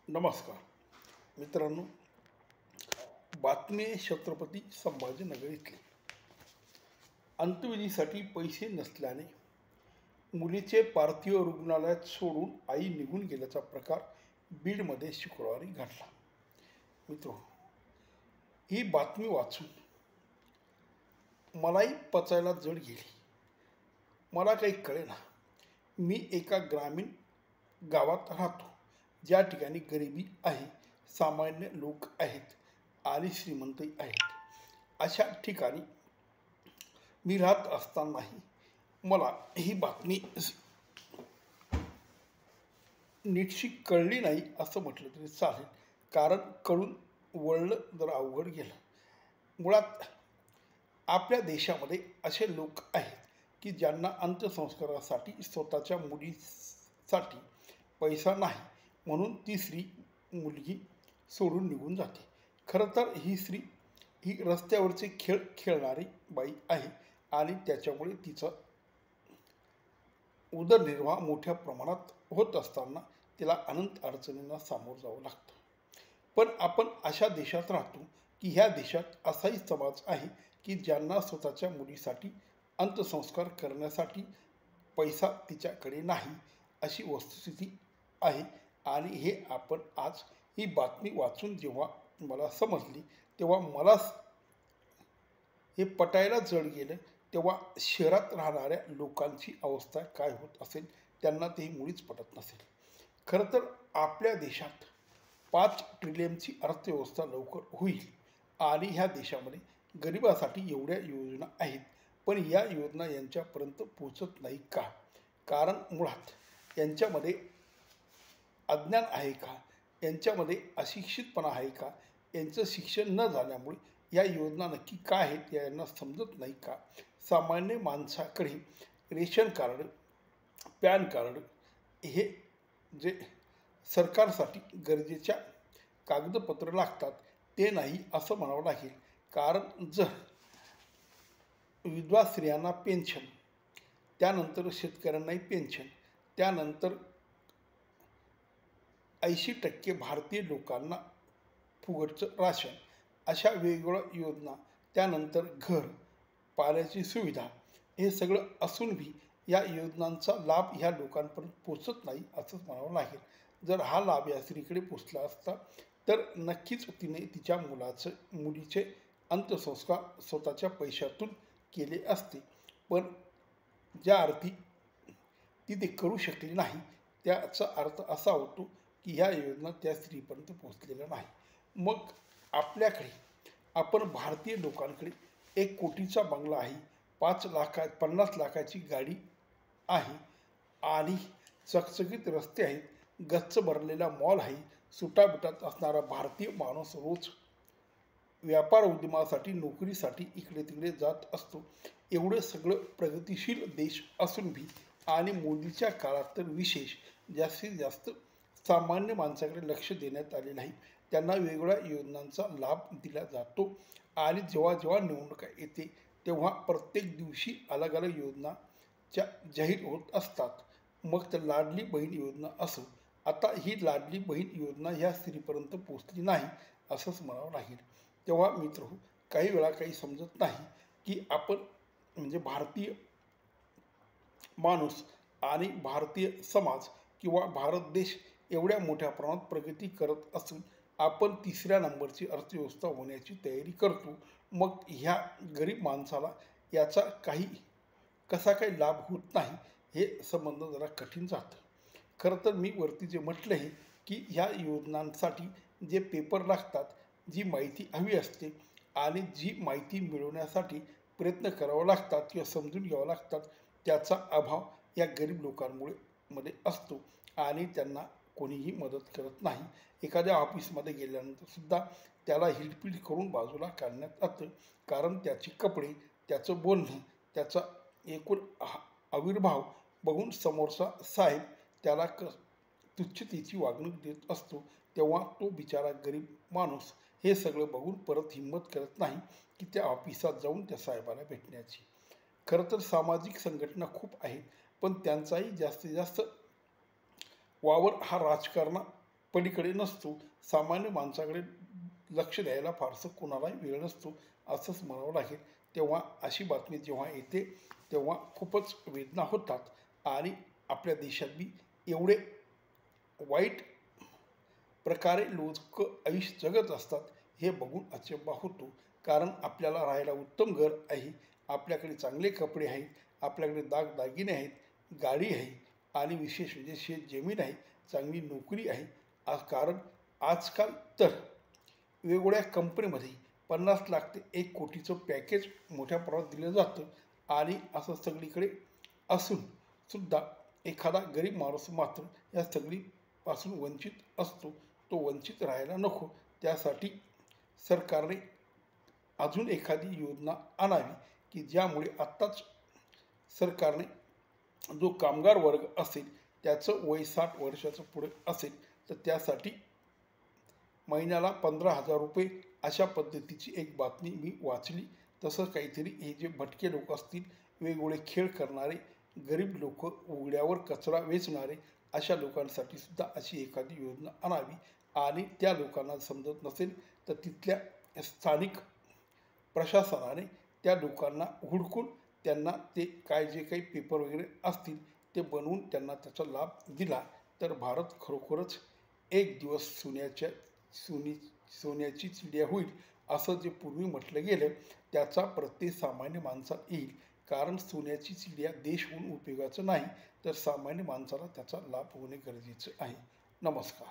नमस्कार मित्रांनो, बातमी आहे छत्रपती संभाजीनगर इथली. अंत्यविधीसाठी पैसे नसल्याने मुलीचे पार्थिव रुग्णालयात सोडून आई निघून गेल्याचा प्रकार बीडमध्ये शुक्रवारी घडला. मित्र, ही बातमी वाचून मलाही पचायला जड गेली. मला काही कळेना. मी एका ग्रामीण गावात राहतो, ज्या ठिकाणी गरिबी आहे, सामान्य लोक आहेत आणि श्रीमंतही आहेत. अशा ठिकाणी मी राहत असतानाही मला ही बातमी नीटशी कळली नाही असं म्हटलं तरी चालेल, कारण कळून वळलं जर अवघड गेलं. मुळात आपल्या देशामध्ये असे लोक आहेत की ज्यांना अंत्यसंस्कारासाठी स्वतःच्या मुलीसाठी पैसा नाही, म्हणून ती स्त्री मुलगी सोडून निघून जाते. खरं तर ही स्त्री ही रस्त्यावरचे खेळ खेळणारी बाई आहे आणि त्याच्यामुळे तिचा उदरनिर्वाह मोठ्या प्रमाणात होत असताना तिला अनंत अडचणींना सामोरं जावं लागतं. पण आपण अशा देशात राहतो की ह्या देशात असाही समाज आहे की ज्यांना स्वतःच्या मुलीसाठी अंत्यसंस्कार करण्यासाठी पैसा तिच्याकडे नाही, अशी वस्तुस्थिती आहे. आणि हे आपण आज ही बातमी वाचून जेव्हा मला समजली, तेव्हा मलाच हे पटायला जड गेलं. तेव्हा शहरात राहणाऱ्या लोकांची अवस्था काय होत असेल, त्यांना ते मुळीच पटत नसेल. खरं तर आपल्या देशात 5 ट्रिलियनची अर्थव्यवस्था लवकर होईल आणि ह्या देशामध्ये गरिबासाठी एवढ्या योजना आहेत, पण या योजना यांच्यापर्यंत पोचत नाही का? कारण मुळात यांच्यामध्ये अज्ञान आहे का? यांच्यामध्ये अशिक्षितपणा आहे का? यांचं शिक्षण न झाल्यामुळे या योजना नक्की काय आहेत यांना समजत नाही का? सामान्य माणसाकडे रेशन कार्ड, पॅन कार्ड हे जे सरकारसाठी गरजेच्या कागदपत्र लागतात ते नाही असं म्हणावं लागेल. कारण जर विधवा स्त्रियांना पेन्शन, त्यानंतर शेतकऱ्यांनाही पेन्शन, त्यानंतर 80% भारतीय लोकांना फुकटचं राशन, अशा वेगवेगळ्या योजना, त्यानंतर घर, पाण्याची सुविधा, हे सगळं असूनही या योजनांचा लाभ ह्या लोकांपर्यंत पोचत नाही असंच म्हणावं लागेल. जर हा लाभ या स्त्रीकडे पोचला असता तर नक्कीच तिने तिच्या मुलीचे अंत्यसंस्कार स्वतःच्या पैशातून केले असते. पण ज्या अर्थी ती ते करू शकली नाही, त्याचा अर्थ असा होतो की ह्या योजना त्या स्त्रीपर्यंत पोचलेल्या नाही. मग आपल्याकडे, आपण भारतीय लोकांकडे 1 कोटीचा बंगला आहे, 50 लाखाची गाडी आहे आणि चकचकीत रस्ते आहेत, गच्च भरलेला मॉल आहे. सुटाबुटात असणारा भारतीय माणूस रोज व्यापार उद्यमासाठी, नोकरीसाठी इकडे तिकडे जात असतो. एवढं सगळं प्रगतिशील देश असूनही आणि मोदीच्या काळात तर विशेष जास्तीत जास्त सामान्य माणसाकडे लक्ष देण्यात आले नाही. त्यांना वेगवेगळ्या योजनांचा लाभ दिला जातो आणि जेव्हा जेव्हा निवडणुका येते तेव्हा प्रत्येक दिवशी अलग अलग योजनाच्या जाहीर होत असतात. मग तर लाडली बहीण योजना असो, आता ही लाडली बहीण योजना ह्या स्त्रीपर्यंत पोचली नाही असंच म्हणावं लागेल. तेव्हा मित्र, काही वेळा काही समजत नाही की आपण म्हणजे भारतीय माणूस आणि भारतीय समाज किंवा भारत देश एवढ्या मोठ्या प्रमाणात प्रगती करत असून आपण 3ऱ्या नंबरची अर्थव्यवस्था होण्याची तयारी करतो. मग ह्या गरीब माणसाला याचा कसा काही लाभ होत नाही, हे संबंध जरा कठीण जातं. खरं तर मी वरती जे म्हटलं आहे की ह्या योजनांसाठी जे पेपर लागतात, जी माहिती हवी असते आणि जी माहिती मिळवण्यासाठी प्रयत्न करावे लागतात किंवा समजून घ्यावं लागतात, त्याचा अभाव या गरीब लोकांमध्ये असतो आणि त्यांना कोणीही मदत करत नाही. एखाद्या ऑफिसमध्ये गेल्यानंतर सुद्धा त्याला हिलपिल करून बाजूला काढण्यात येतं, कारण त्याचे कपडे, त्याचं बोलणं, त्याचा एकूण आविर्भाव बघून समोरचा साहेब त्याला तुच्छतेची वागणूक देत असतो. तेव्हा तो बिचारा गरीब माणूस हे सगळं बघून परत हिंमत करत नाही की त्या ऑफिसात जाऊन त्या साहेबाला भेटण्याची. खरं तर सामाजिक संघटना खूप आहेत, पण त्यांचाही जास्तीत जास्त वावर हा पलीकडे नसतो. सामान्य माणसाकडे लक्ष द्यायला फारसं कोणालाही वेळ नसतो असंच म्हणावं लागेल. तेव्हा अशी बातमी जेव्हा येते तेव्हा खूपच वेदना होतात आणि आपल्या देशात बी एवढे वाईट प्रकारे लोक आयुष्य जगत असतात हे बघून अचंबा होतो. कारण आपल्याला राहायला उत्तम घर आहे, आपल्याकडे चांगले कपडे आहेत, आपल्याकडे दागदागिने आहेत, गाडी आहे आणि विशेष म्हणजे शेतजमीन आहे, चांगली नोकरी आहे. कारण आजकाल तर वेगवेगळ्या कंपनीमध्ये 50 लाख ते 1 कोटीचं पॅकेज मोठ्या प्रमाणात दिलं जातं आणि असं सगळीकडे असून सुद्धा एखादा गरीब माणूस मात्र या सगळीपासून वंचित असतो. तो वंचित राहायला नको. त्यासाठी सरकारने अजून एखादी योजना आणावी की ज्यामुळे आत्ताच सरकारने जो कामगार वर्ग असेल त्याचं वय 60 वर्षाचं पुढे असेल तर त्यासाठी महिन्याला 15,000 रुपये अशा पद्धतीची एक बातमी मी वाचली. तसं काहीतरी हे जे भटके लोक असतील, वेगवेगळे खेळ करणारे, गरीब लोक, उघड्यावर कचरा वेचणारे अशा लोकांसाठी सुद्धा अशी एखादी योजना आणावी आणि त्या लोकांना समजत नसेल तर तिथल्या स्थानिक प्रशासनाने त्या लोकांना हुडकून त्यांना ते काय जे काही पेपर वगैरे असतील ते बनवून त्यांना त्याचा लाभ दिला तर भारत खरोखरच एक दिवस सोन्याची चिडिया होईल असं जे पूर्वी म्हटलं गेलं त्याचा प्रत्यय सामान्य माणसाला येईल. कारण सोन्याची चिडिया देश होऊन उपयोगाचं नाही तर सामान्य माणसाला त्याचा लाभ होणे गरजेचं आहे. नमस्कार.